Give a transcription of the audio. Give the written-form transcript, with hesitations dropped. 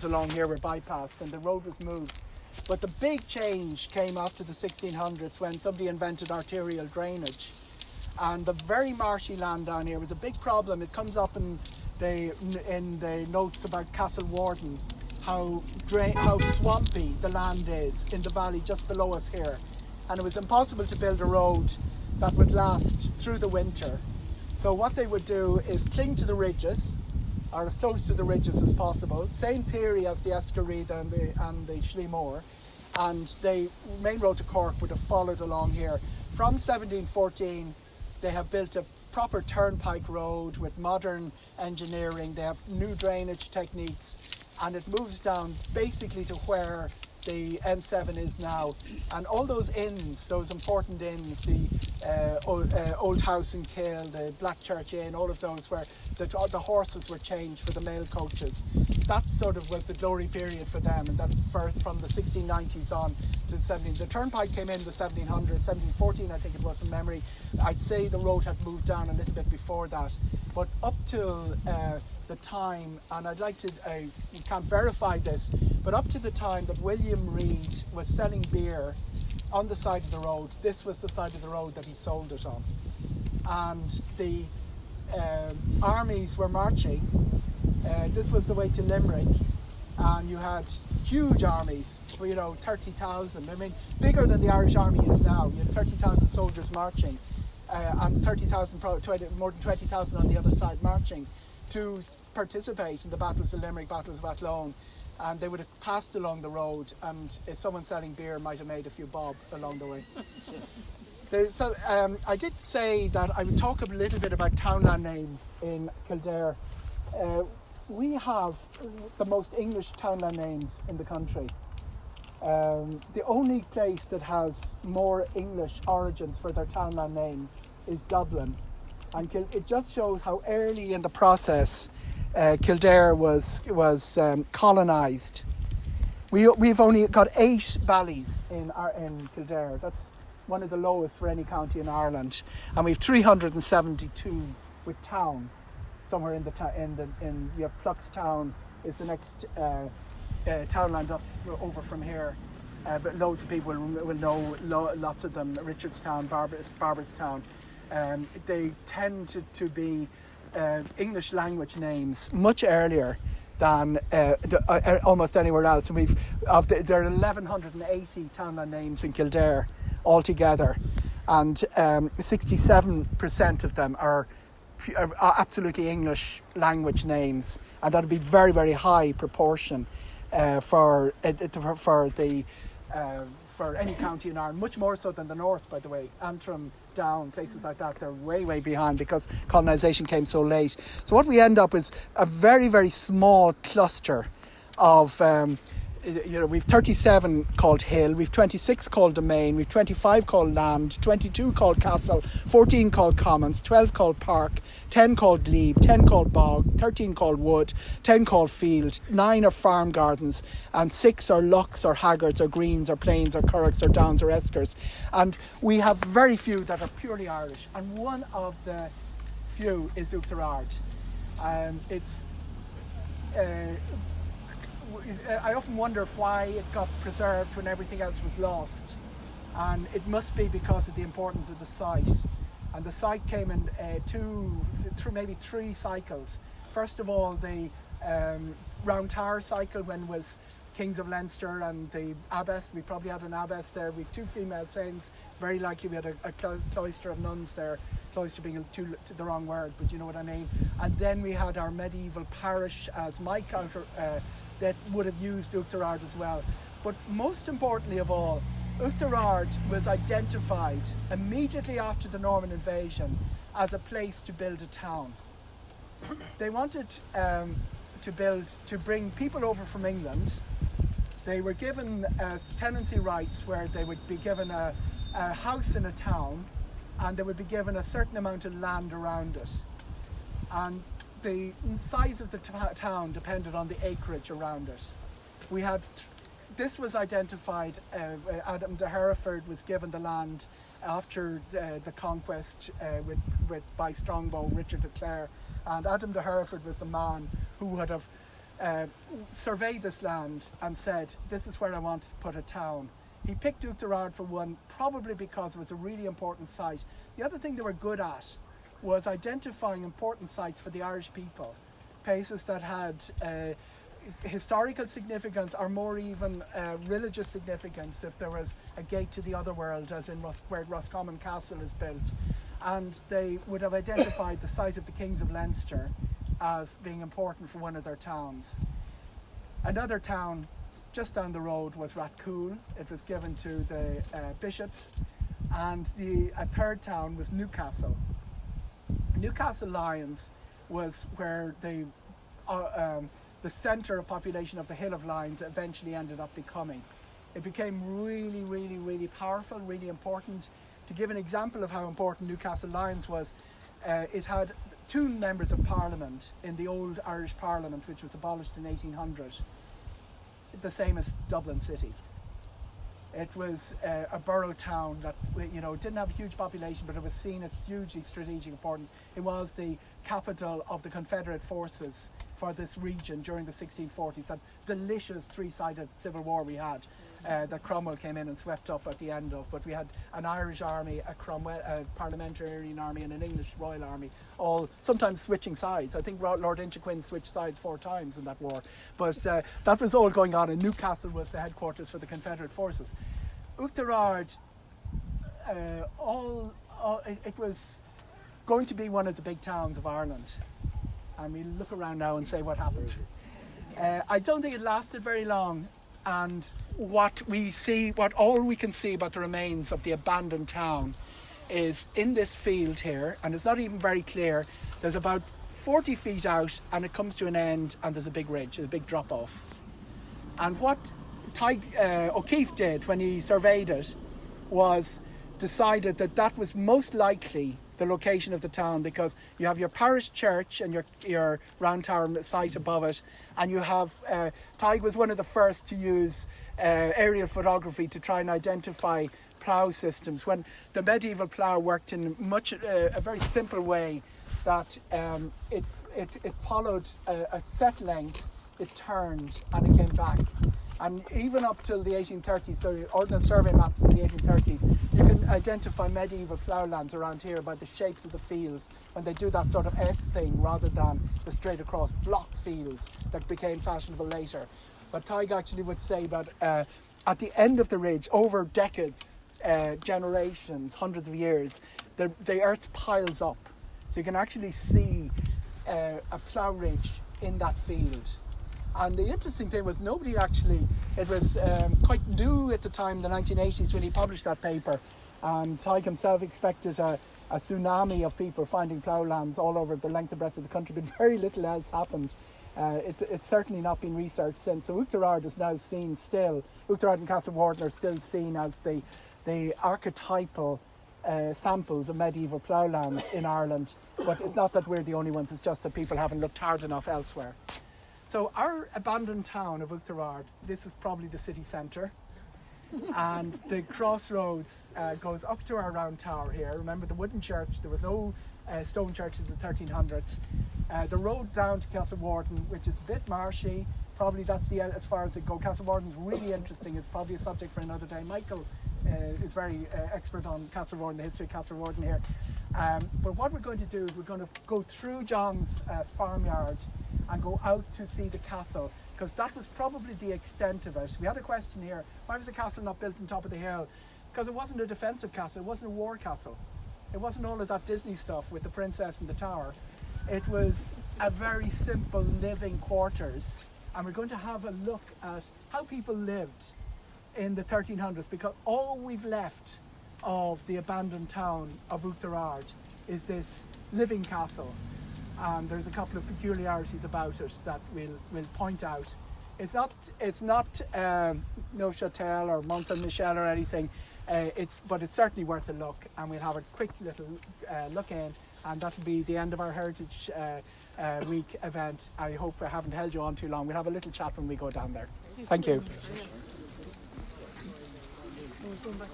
along here were bypassed and the road was moved. But the big change came after the 1600s when somebody invented arterial drainage. And the very marshy land down here was a big problem. It comes up in the notes about Castle Warden, how swampy the land is in the valley just below us here. And it was impossible to build a road that would last through the winter. So what they would do is cling to the ridges, or as close to the ridges as possible. Same theory as the Escarida and the Schliemore. And the main road to Cork would have followed along here. From 1714, they have built a proper turnpike road with modern engineering. They have new drainage techniques, and it moves down basically to where the N7 is now. And all those inns, those important inns, the Old House in Kill, the Black Church Inn, all of those where the horses were changed for the mail coaches. That sort of was the glory period for them, and that from the 1690s on to the 1700s. The turnpike came in the 1700s, 1714 I think it was from memory. I'd say the road had moved down a little bit before that, but up till the time, and I'd like to, we can't verify this, but up to the time that William Reid was selling beer on the side of the road, this was the side of the road that he sold it on. And the armies were marching. This was the way to Limerick, and you had huge armies, 30,000. I mean, bigger than the Irish army is now. You had 30,000 soldiers marching, and 30,000, more than 20,000 on the other side marching to participate in the battles of Limerick, battles of Athlone. And they would have passed along the road, and if someone selling beer might have made a few bob along the way. I did say that I would talk a little bit about townland names in Kildare. We have the most English townland names in the country. The only place that has more English origins for their townland names is Dublin. And it just shows how early in the process Kildare was colonised. We've only got 8 valleys in Kildare. That's one of the lowest for any county in Ireland, and we've 372 with town. Somewhere in we have Pluckstown is the next townland up over from here, but loads of people will know lots of them. Richardstown, Barberstown. They tend to be English language names much earlier than almost anywhere else. And there are 1,180 townland names in Kildare altogether, and 67% of them are absolutely English language names, and that would be very, very high proportion for any county in Ireland, much more so than the north, by the way. Antrim, Down, places like that, they're way, way behind because colonisation came so late. So what we end up is a very, very small cluster of we've 37 called Hill, we've 26 called Domain, we've 25 called Land, 22 called Castle, 14 called Commons, 12 called Park, 10 called Glebe, 10 called Bog, 13 called Wood, 10 called Field, 9 are farm gardens, and 6 are Lochs or Haggards or Greens or Plains or Currachs or Downs or Eskers. And we have very few that are purely Irish, and one of the few is Oughterard. I often wonder why it got preserved when everything else was lost, and it must be because of the importance of the site. And the site came in maybe 3 cycles. First of all, the Round Tower cycle, when was Kings of Leinster and the abbess. We probably had an abbess there with 2 female saints. Very likely we had a cloister of nuns there. Cloister being the wrong word, but you know what I mean. And then we had our medieval parish as my counter that would have used Oughterard as well. But most importantly of all, Oughterard was identified immediately after the Norman invasion as a place to build a town. They wanted to bring people over from England. They were given tenancy rights where they would be given a house in a town, and they would be given a certain amount of land around it. And the size of the town depended on the acreage around it. This was identified, Adam de Hereford was given the land after the conquest by Strongbow, Richard de Clare, and Adam de Hereford was the man who would have surveyed this land and said, this is where I want to put a town. He picked Oughterard for one, probably because it was a really important site. The other thing they were good at was identifying important sites for the Irish people, places that had historical significance or more even religious significance, if there was a gate to the other world, as in where Roscommon Castle is built. And they would have identified the site of the Kings of Leinster as being important for one of their towns. Another town just down the road was Rathcoole. It was given to the bishops. And a third town was Newcastle. Newcastle Lions was where the centre of population of the Hill of Lions eventually ended up becoming. It became really, really, really powerful, really important. To give an example of how important Newcastle Lions was, it had 2 members of Parliament in the old Irish Parliament, which was abolished in 1800, the same as Dublin City. It was a borough town that, you know, didn't have a huge population, but it was seen as hugely strategic importance. It was the capital of the Confederate forces for this region during the 1640s, that delicious 3-sided civil war we had, that Cromwell came in and swept up at the end of. But we had an Irish army, a parliamentarian army and an English royal army, all sometimes switching sides. I think Lord Inchiquin switched sides 4 times in that war. But that was all going on, and Newcastle was the headquarters for the Confederate forces. Oughterard, it was going to be one of the big towns of Ireland. And we look around now and say what happened. I don't think it lasted very long, and what all we can see about the remains of the abandoned town is in this field here, and it's not even very clear. There's about 40 feet out, and it comes to an end, and there's a big ridge, a big drop off. And what O'Keefe did when he surveyed it was decided that that was most likely the location of the town, because you have your parish church and your round tower site above it, and you have Tighe was one of the first to use aerial photography to try and identify plough systems, when the medieval plough worked in a very simple way, that it followed a set length, it turned and it came back. And even up till the 1830s, the Ordnance Survey maps in the 1830s, you can identify medieval ploughlands around here by the shapes of the fields, when they do that sort of S thing rather than the straight across block fields that became fashionable later. But Tighe actually would say that at the end of the ridge, over decades, generations, hundreds of years, the earth piles up. So you can actually see a plough ridge in that field. And the interesting thing was it was quite new at the time, the 1980s, when he published that paper. And Tighe himself expected a tsunami of people finding ploughlands all over the length and breadth of the country, but very little else happened. It's certainly not been researched since. So Oughterard is now seen still, Oughterard and Castle Warden are still seen as the archetypal samples of medieval ploughlands in Ireland. But it's not that we're the only ones, it's just that people haven't looked hard enough elsewhere. So our abandoned town of Oughterard, this is probably the city centre, and the Crossroads goes up to our round tower here. Remember the wooden church, there was no stone church in the 1300s. The road down to Castle Warden, which is a bit marshy, probably that's as far as it goes. Castle Warden's really interesting, it's probably a subject for another day. Michael is very expert on Castle Warden, the history of Castle Warden here. But what we're going to do is we're going to go through John's farmyard and go out to see the castle, because that was probably the extent of it. We had a question here, why was the castle not built on top of the hill? Because it wasn't a defensive castle, it wasn't a war castle. It wasn't all of that Disney stuff with the princess and the tower. It was a very simple living quarters, and we're going to have a look at how people lived in the 1300s, because all we've left of the abandoned town of Oughterard is this living castle. And there's a couple of peculiarities about it that we'll point out. It's not Neuchâtel or Mont Saint Michel or anything, but it's certainly worth a look, and we'll have a quick little look in, and that'll be the end of our Heritage Week event. I hope I haven't held you on too long. We'll have a little chat when we go down there. Thank you.